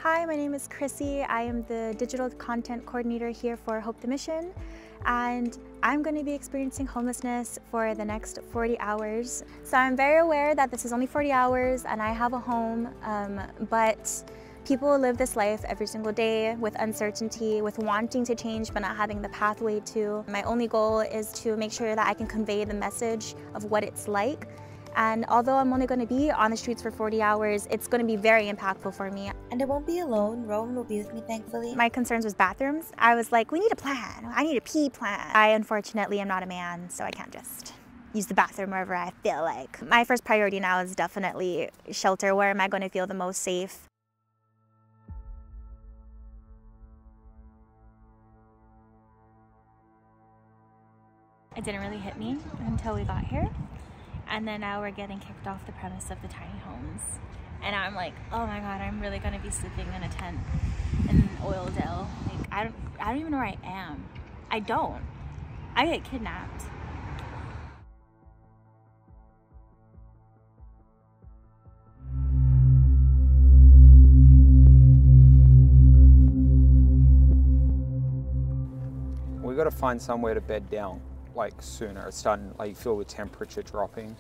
Hi, my name is Krissy. I am the digital content coordinator here for Hope the Mission, and I'm going to be experiencing homelessness for the next 40 hours. So I'm very aware that this is only 40 hours and I have a home, but people live this life every single day with uncertainty, with wanting to change but not having the pathway to. My only goal is to make sure that I can convey the message of what it's like. And although I'm only going to be on the streets for 40 hours, it's going to be very impactful for me. And I won't be alone. Rowan will be with me, thankfully. My concerns was bathrooms. I was like, we need a plan. I need a pee plan. I unfortunately am not a man, so I can't just use the bathroom wherever I feel like. My first priority now is definitely shelter. Where am I going to feel the most safe? It didn't really hit me until we got here. And then now we're getting kicked off the premise of the tiny homes. And I'm like, oh my God, I'm really gonna be sleeping in a tent in Oildale. Like, I don't even know where I am. I don't. I get kidnapped. We gotta find somewhere to bed down. Like sooner. It's starting, like you feel the temperature dropping,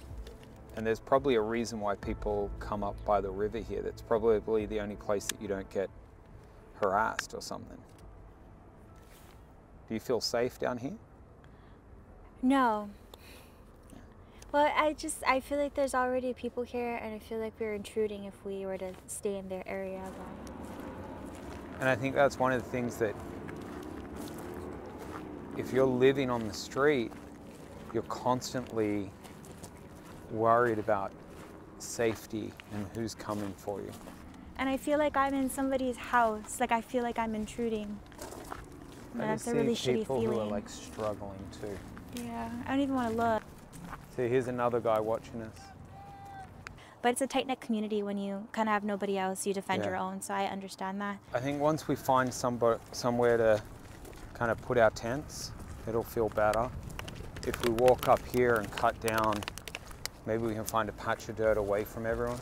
and there's probably a reason why people come up by the river here. That's probably the only place that you don't get harassed or something. Do you feel safe down here? No. Well, I feel like there's already people here, and I feel like we're intruding if we were to stay in their area. And I think that's one of the things that, if you're living on the street, you're constantly worried about safety and who's coming for you. And I feel like I'm in somebody's house. Like I feel like I'm intruding. And that's a really shitty people feeling. who are like struggling too. Yeah, I don't even want to look. So here's another guy watching us. But it's a tight-knit community. When you kind of have nobody else, you defend your own, so I understand that. I think once we find somewhere to kind of put our tents, it'll feel better. If we walk up here and cut down, maybe we can find a patch of dirt away from everyone.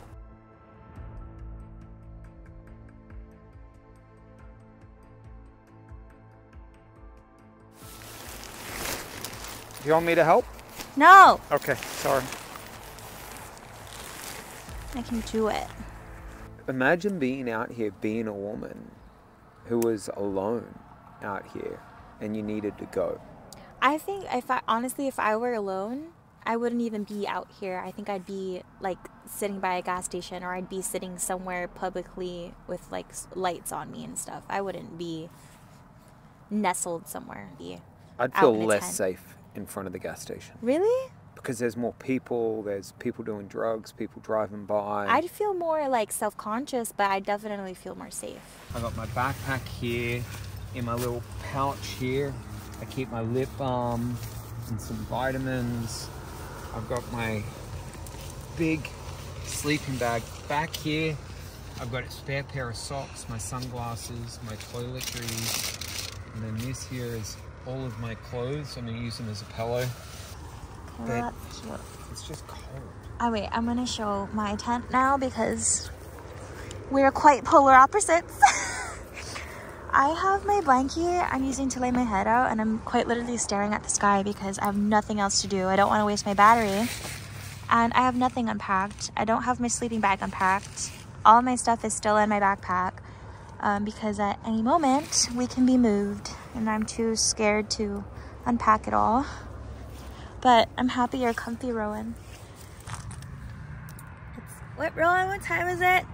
Do you want me to help? No! Okay, sorry. I can do it. Imagine being out here, being a woman who was alone out here and you needed to go. I think if I were alone, I wouldn't even be out here. I think I'd be like sitting by a gas station, or I'd be sitting somewhere publicly with like lights on me and stuff. I wouldn't be nestled somewhere. I'd feel less safe in front of the gas station. Really? Because there's more people, there's people doing drugs, people driving by. I'd feel more like self-conscious, but I definitely feel more safe. I got my backpack here, in my little pouch here. I keep my lip balm and some vitamins. I've got my big sleeping bag back here. I've got a spare pair of socks, my sunglasses, my toiletries, and then this here is all of my clothes. I'm gonna use them as a pillow. Oh, that's cute. It's just cold. Oh wait, I'm gonna show my tent now because we're quite polar opposites. I have my blanket I'm using to lay my head out, and I'm quite literally staring at the sky because I have nothing else to do. I don't want to waste my battery, and I have nothing unpacked. I don't have my sleeping bag unpacked. All my stuff is still in my backpack because at any moment we can be moved, and I'm too scared to unpack it all. But I'm happy you're comfy, Rowan. Rowan, what time is it?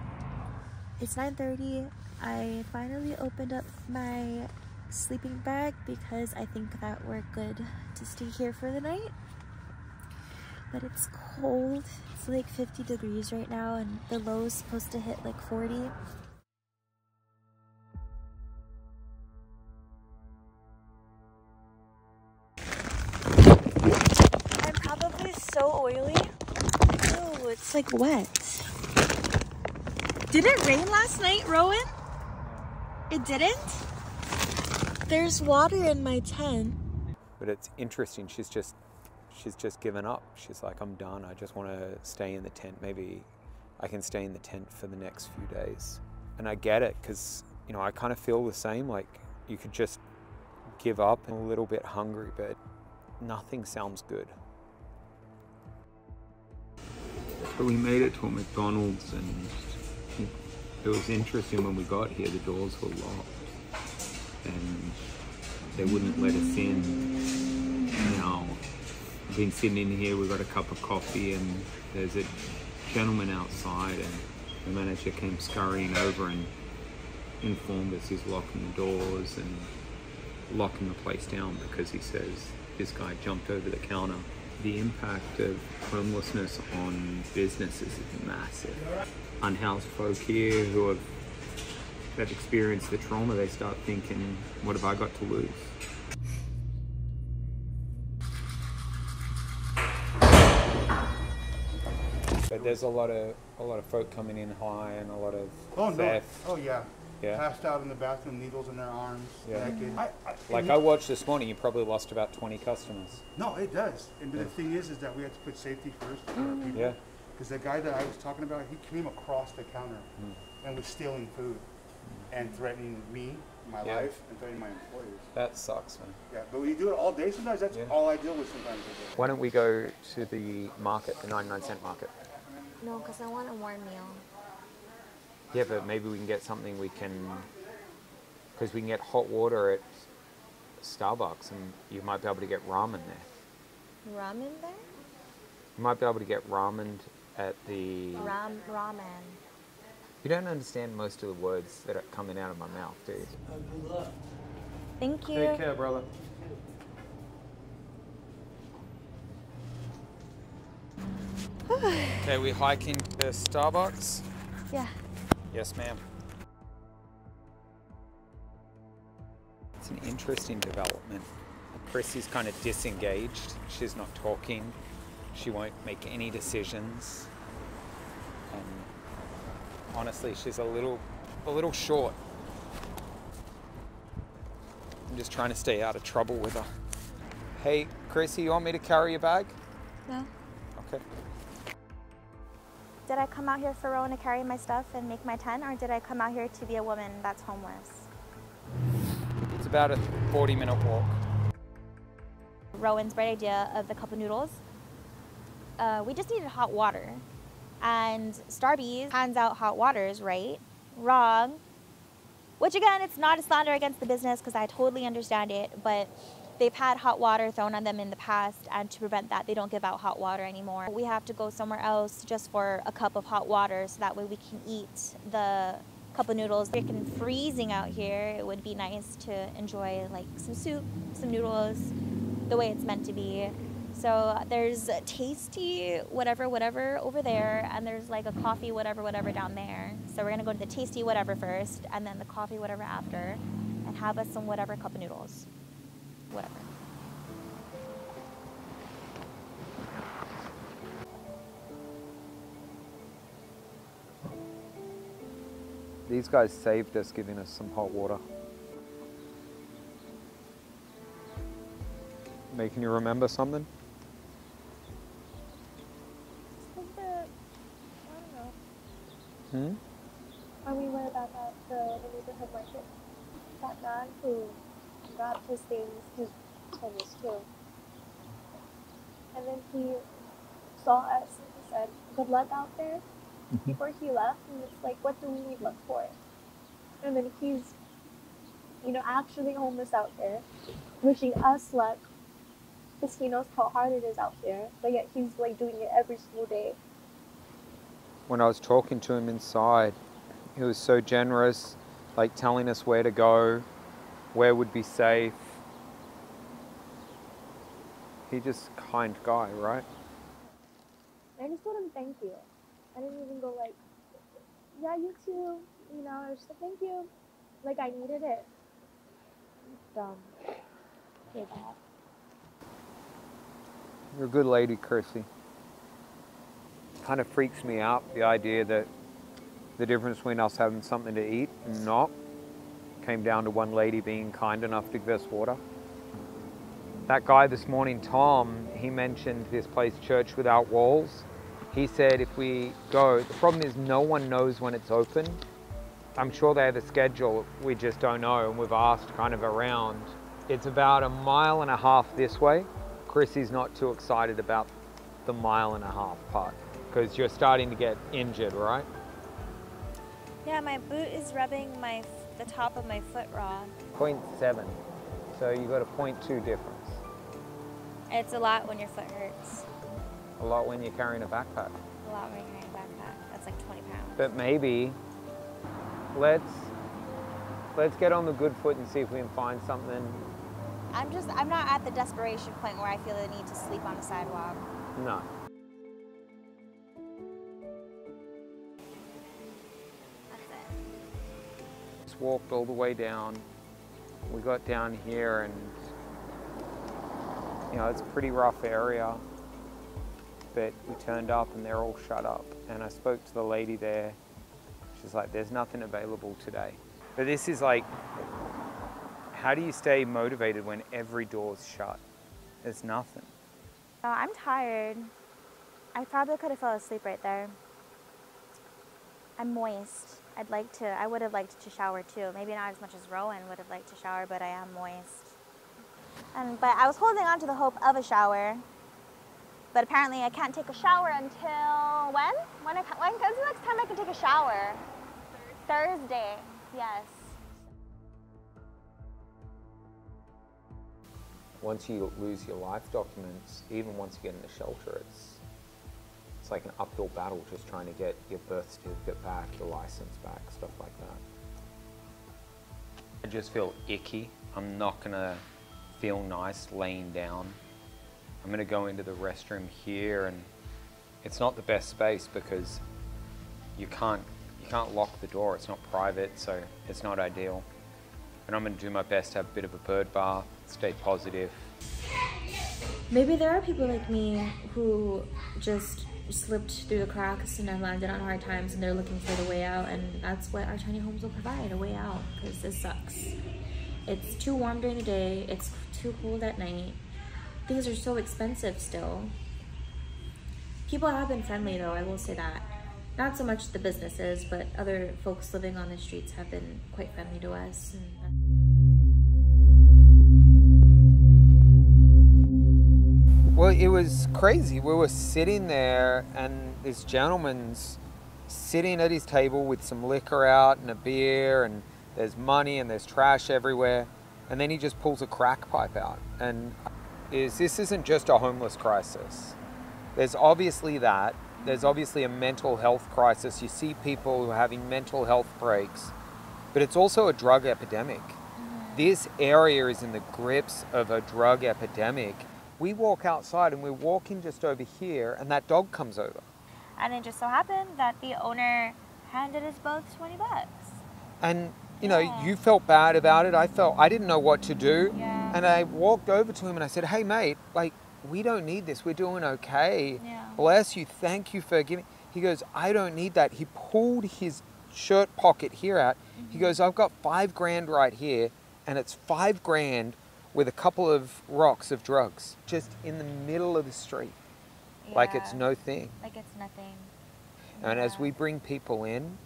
It's 9:30. I finally opened up my sleeping bag because I think that we're good to stay here for the night. But it's cold. It's like 50 degrees right now, and the low is supposed to hit like 40. I'm probably so oily. Oh, it's like wet. Did it rain last night, Rowan? It didn't? There's water in my tent. But it's interesting, she's just given up. She's like, I'm done, I just want to stay in the tent. Maybe I can stay in the tent for the next few days. And I get it, because, you know, I kind of feel the same. Like, you could just give up and a little bit hungry, but nothing sounds good. So we made it to a McDonald's, and it was interesting when we got here, the doors were locked and they wouldn't let us in. Now, I've been sitting in here, we got a cup of coffee, and there's a gentleman outside, and the manager came scurrying over and informed us he's locking the doors and locking the place down because he says this guy jumped over the counter. The impact of homelessness on businesses is massive. Unhoused folk here who have experienced the trauma, they start thinking, what have I got to lose? But there's a lot of folk coming in high and a lot of theft. Oh yeah. Yeah. Passed out in the bathroom, needles in their arms, naked. I watched this morning, you probably lost about 20 customers. No, it does. And the thing is that we have to put safety first for our people. Yeah. Because the guy that I was talking about, he came across the counter and was stealing food and threatening me, my life, and threatening my employees. That sucks, man. Yeah, but when you do it all day, sometimes that's all I deal with sometimes. Why don't we go to the market, the 99-cent market? No, because I want a warm meal. Yeah, but maybe we can get something because we can get hot water at Starbucks, and you might be able to get ramen there. Ramen there? You might be able to get ramen at the... Ramen. You don't understand most of the words that are coming out of my mouth, do you? Thank you. Take care, brother. Okay, we hiking to Starbucks? Yeah. Yes, ma'am. It's an interesting development. Krissy's kind of disengaged. She's not talking. She won't make any decisions. And honestly, she's a little short. I'm just trying to stay out of trouble with her. Hey, Krissy, you want me to carry your bag? No. Okay. Did I come out here for Rowan to carry my stuff and make my tent, or did I come out here to be a woman that's homeless? It's about a 40-minute walk. Rowan's bright idea of the cup of noodles. We just needed hot water. And Starbucks hands out hot waters, right? Wrong. Which again, it's not a slander against the business because I totally understand it, but they've had hot water thrown on them in the past, and to prevent that, they don't give out hot water anymore. We have to go somewhere else just for a cup of hot water so that way we can eat the cup of noodles. It's freaking freezing out here. It would be nice to enjoy like some soup, some noodles, the way it's meant to be. So there's a tasty whatever over there, and there's like a coffee whatever down there. So we're gonna go to the tasty whatever first, and then the coffee whatever after, and have us some whatever cup of noodles. Whatever. These guys saved us, giving us some hot water. Making you remember something? When we were back at the neighborhood market, that man who grabbed his things, he's homeless too. And then he saw us and he said, good luck out there, before he left, and it's like, what do we need luck for? And then he's, actually homeless out there, wishing us luck, because he knows how hard it is out there, but yet he's like doing it every single day. When I was talking to him inside, he was so generous, like telling us where to go, where would be safe. He just kind guy, right? I just told him thank you. I didn't even go like, yeah, you too, I just said thank you. Like I needed it. Dumb. Okay, bad. You're a good lady, Krissy. Kind of freaks me out, the idea that the difference between us having something to eat and not came down to one lady being kind enough to give us water. That guy this morning, Tom, he mentioned this place, Church Without Walls. He said if we go, the problem is no one knows when it's open. I'm sure they have a schedule, we just don't know, and we've asked kind of around. It's about 1.5 miles this way. Krissy's not too excited about the 1.5 mile part because you're starting to get injured, right? Yeah, my boot is rubbing the top of my foot raw. 0.7, so you got a 0.2 difference. It's a lot when your foot hurts. A lot when you're carrying a backpack. A lot when you're carrying a backpack. That's like 20 pounds. But maybe let's get on the good foot and see if we can find something. I'm not at the desperation point where I feel the need to sleep on the sidewalk. No. That's it. Just walked all the way down. We got down here and, you know, it's a pretty rough area. But we turned up and they're all shut up. And I spoke to the lady there. She's like, there's nothing available today. But this is like, how do you stay motivated when every door's shut? There's nothing. I'm tired. I probably could have fell asleep right there. I'm moist. I would have liked to shower too. Maybe not as much as Rowan would have liked to shower, but I am moist. But I was holding on to the hope of a shower. But apparently I can't take a shower until when? When's the next time I can take a shower? Thursday, yes. Once you lose your life documents, even once you get in the shelter, it's like an uphill battle just trying to get your birth certificate back, your license back, stuff like that. I just feel icky. I'm not gonna feel nice laying down. I'm gonna go into the restroom here, and it's not the best space because you can't lock the door. It's not private, so it's not ideal. And I'm gonna do my best to have a bit of a bird bath, stay positive. Maybe there are people like me who just slipped through the cracks and have landed on hard times and they're looking for the way out, and that's what our tiny homes will provide, a way out, because this sucks. It's too warm during the day, it's too cold at night. Things are so expensive still. People have been friendly though, I will say that. Not so much the businesses, but other folks living on the streets have been quite friendly to us. Well, it was crazy. We were sitting there and this gentleman's sitting at his table with some liquor out and a beer, and there's money and there's trash everywhere. And then he just pulls a crack pipe out. And this isn't just a homeless crisis. There's obviously that. There's obviously a mental health crisis. You see people who are having mental health breaks, but it's also a drug epidemic. This area is in the grips of a drug epidemic. We walk outside and we're walking just over here and that dog comes over. And it just so happened that the owner handed us both 20 bucks. And you know, you felt bad about it. I didn't know what to do. Yeah. And I walked over to him and I said, hey mate, like, we don't need this. We're doing okay. Yeah. Bless you. Thank you for giving. He goes, I don't need that. He pulled his shirt pocket here out. He goes, I've got $5,000 right here, and it's $5,000 with a couple of rocks of drugs just in the middle of the street. Yeah. Like it's no thing. Like it's nothing. And as we bring people in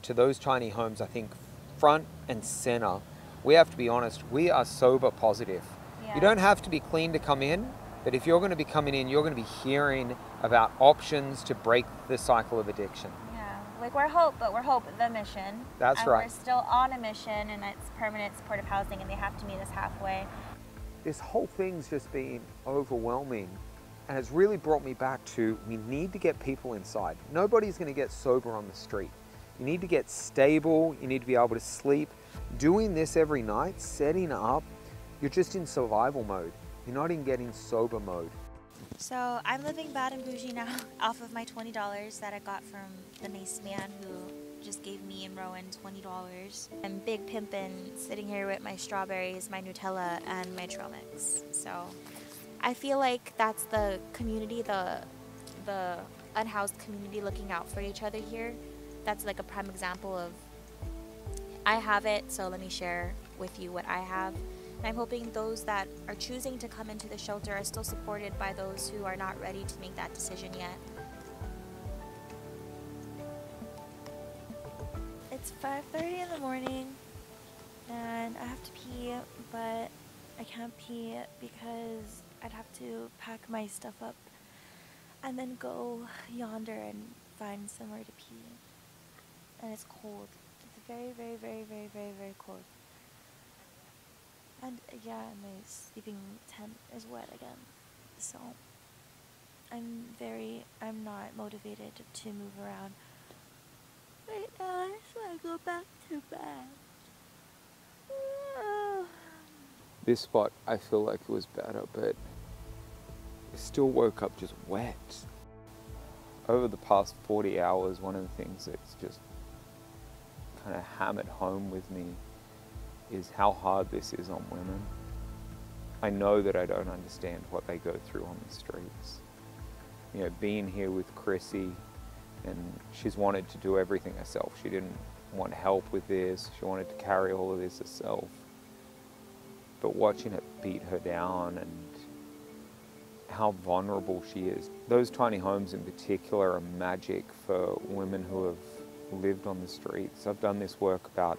to those tiny homes, I think front and center, we have to be honest, we are sober positive. Yeah. You don't have to be clean to come in, but if you're going to be coming in, you're going to be hearing about options to break the cycle of addiction. Yeah, like we're Hope, but we're Hope the mission. That's right. We're still on a mission, and it's permanent supportive housing, and they have to meet us halfway. This whole thing's just been overwhelming, and it's really brought me back to, we need to get people inside. Nobody's going to get sober on the street. You need to get stable, you need to be able to sleep. Doing this every night, setting up, you're just in survival mode. You're not in getting sober mode. So I'm living bad and bougie now off of my $20 that I got from the nice man who just gave me and Rowan $20. I'm big pimpin', sitting here with my strawberries, my Nutella, and my trail mix. So I feel like that's the community, the unhoused community looking out for each other here. That's like a prime example of, I have it, so let me share with you what I have. And I'm hoping those that are choosing to come into the shelter are still supported by those who are not ready to make that decision yet. It's 5:30 in the morning and I have to pee, but I can't pee because I'd have to pack my stuff up and then go yonder and find somewhere to pee. And it's cold. It's very, very, very, very, very, very cold. And yeah, my sleeping tent is wet again. So I'm not motivated to move around right now, so I go back to bed. This spot, I feel like it was better, but I still woke up just wet. Over the past 40 hours, one of the things that's just kind of hammered home with me is how hard this is on women. I know that I don't understand what they go through on the streets. You know, being here with Krissy, and she's wanted to do everything herself. She didn't want help with this. She wanted to carry all of this herself. But watching it beat her down and how vulnerable she is. Those tiny homes in particular are magic for women who have lived on the streets. I've done this work about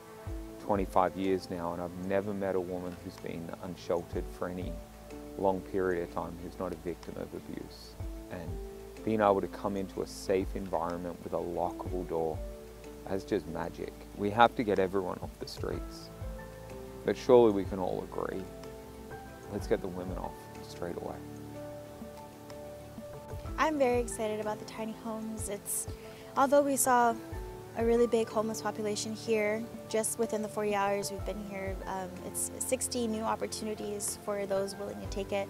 25 years now, and I've never met a woman who's been unsheltered for any long period of time who's not a victim of abuse. And being able to come into a safe environment with a lockable door, that's just magic. We have to get everyone off the streets. But surely we can all agree, let's get the women off straight away. I'm very excited about the tiny homes. Although we saw a really big homeless population here, just within the 40 hours we've been here, it's 60 new opportunities for those willing to take it.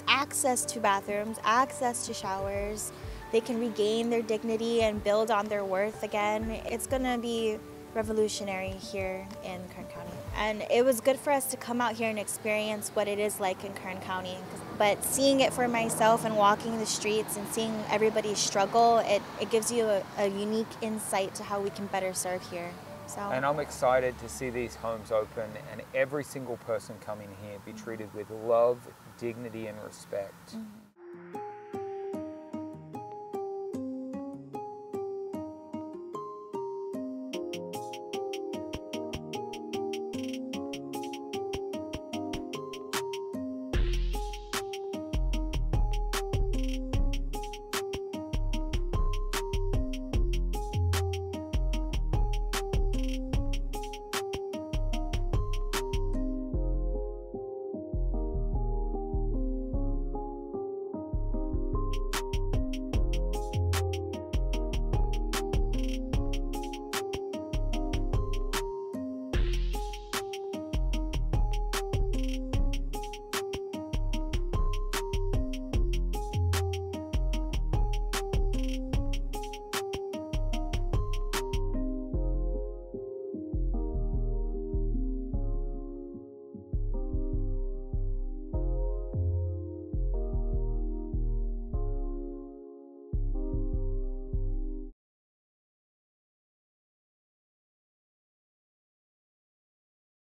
Access to bathrooms, access to showers. They can regain their dignity and build on their worth again. It's gonna be revolutionary here in Kern County. And it was good for us to come out here and experience what it is like in Kern County. But seeing it for myself and walking the streets and seeing everybody struggle, it gives you a unique insight to how we can better serve here. So. And I'm excited to see these homes open and every single person coming here be treated with love, dignity and respect.